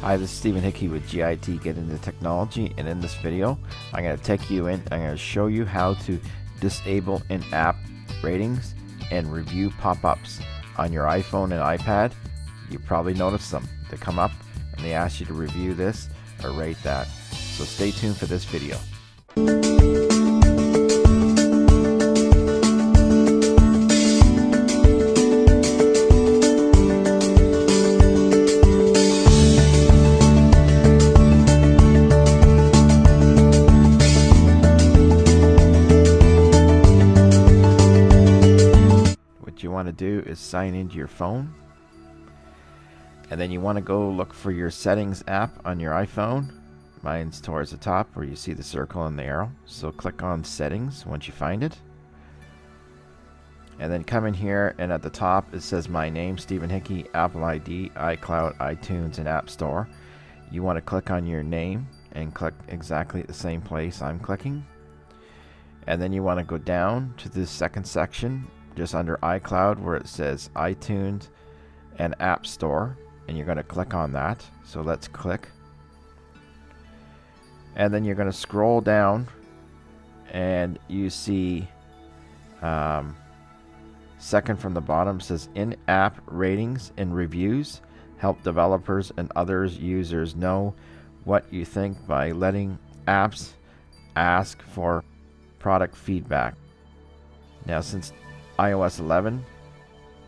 Hi, this is Stephen Hickey with GIT Get Into Technology, and in this video I'm going to take you in. I'm going to show you how to disable in-app ratings and review pop-ups on your iPhone and iPad. You probably noticed them. They come up and they ask you to review this or rate that. So stay tuned for this video. What you want to do is sign into your phone, and then you want to go look for your settings app on your iPhone. Mine's towards the top where you see the circle and the arrow, so click on settings once you find it, and then come in here, and at the top it says my name, Stephen Hickey, Apple ID, iCloud, iTunes, and App Store. You want to click on your name and click exactly at the same place I'm clicking, and then you want to go down to this second section just under iCloud where it says iTunes and App Store, and you're going to click on that. So let's click, and then you're going to scroll down and you see second from the bottom says in-app ratings and reviews help developers and others users know what you think by letting apps ask for product feedback. Now, since iOS 11,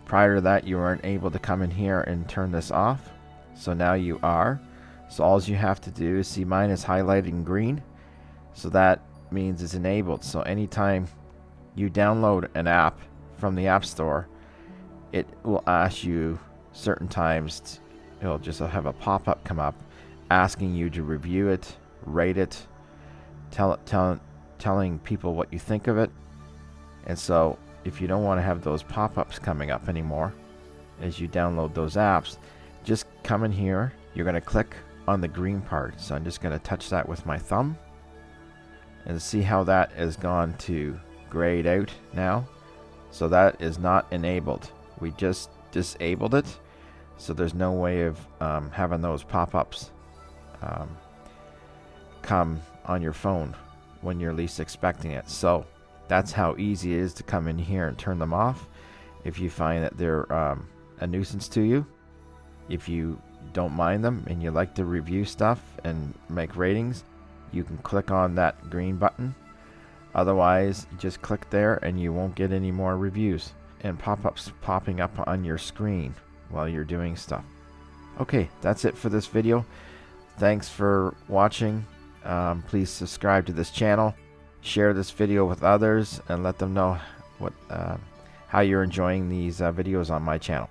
prior to that you weren't able to come in here and turn this off, so now you are. So all you have to do is see mine is highlighted in green, so that means it's enabled. So anytime you download an app from the App Store, it will ask you certain times, it'll just have a pop-up come up asking you to review it, rate it, telling people what you think of it. And so if you don't want to have those pop-ups coming up anymore as you download those apps, just come in here. You're going to click on the green part. So I'm just going to touch that with my thumb and see how that has gone to grayed out now. So that is not enabled. We just disabled it. So there's no way of having those pop-ups come on your phone when you're least expecting it. So that's how easy it is to come in here and turn them off if you find that they're a nuisance to you. If you don't mind them and you like to review stuff and make ratings, you can click on that green button. Otherwise, just click there and you won't get any more reviews and pop-ups popping up on your screen while you're doing stuff. Okay, that's it for this video. Thanks for watching. Please subscribe to this channel. Share this video with others and let them know how you're enjoying these videos on my channel.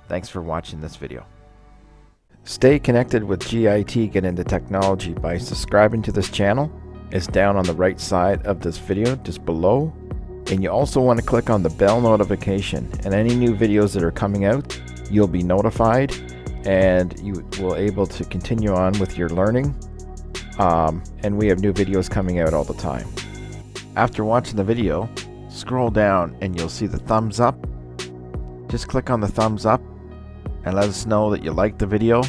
Thanks for watching this video. Stay connected with GIT Get Into Technology by subscribing to this channel. It's down on the right side of this video, just below. And you also want to click on the bell notification, and any new videos that are coming out, you'll be notified and you will able to continue on with your learning. And we have new videos coming out all the time. After watching the video, scroll down and you'll see the thumbs up. Just click on the thumbs up and let us know that you liked the video.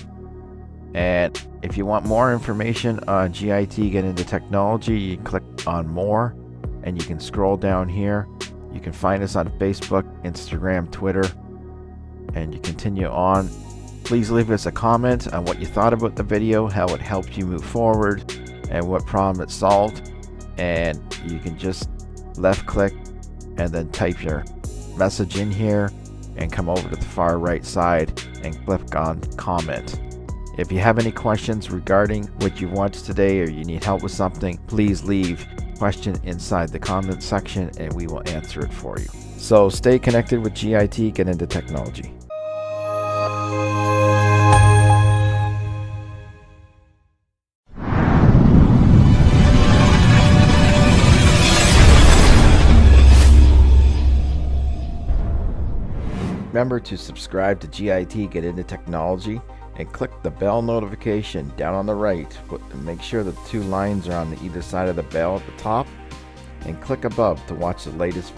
And if you want more information on GIT Get Into Technology, you click on more and you can scroll down here. You can find us on Facebook, Instagram, Twitter, and you continue on. Please leave us a comment on what you thought about the video, how it helped you move forward, and what problem it solved. And you can just left click and then type your message in here and come over to the far right side and click on comment. If you have any questions regarding what you watched today or you need help with something, please leave a question inside the comment section and we will answer it for you. So stay connected with GIT Get Into Technology. Remember to subscribe to GIT Get Into Technology and click the bell notification down on the right. Make sure the two lines are on either side of the bell at the top, and click above to watch the latest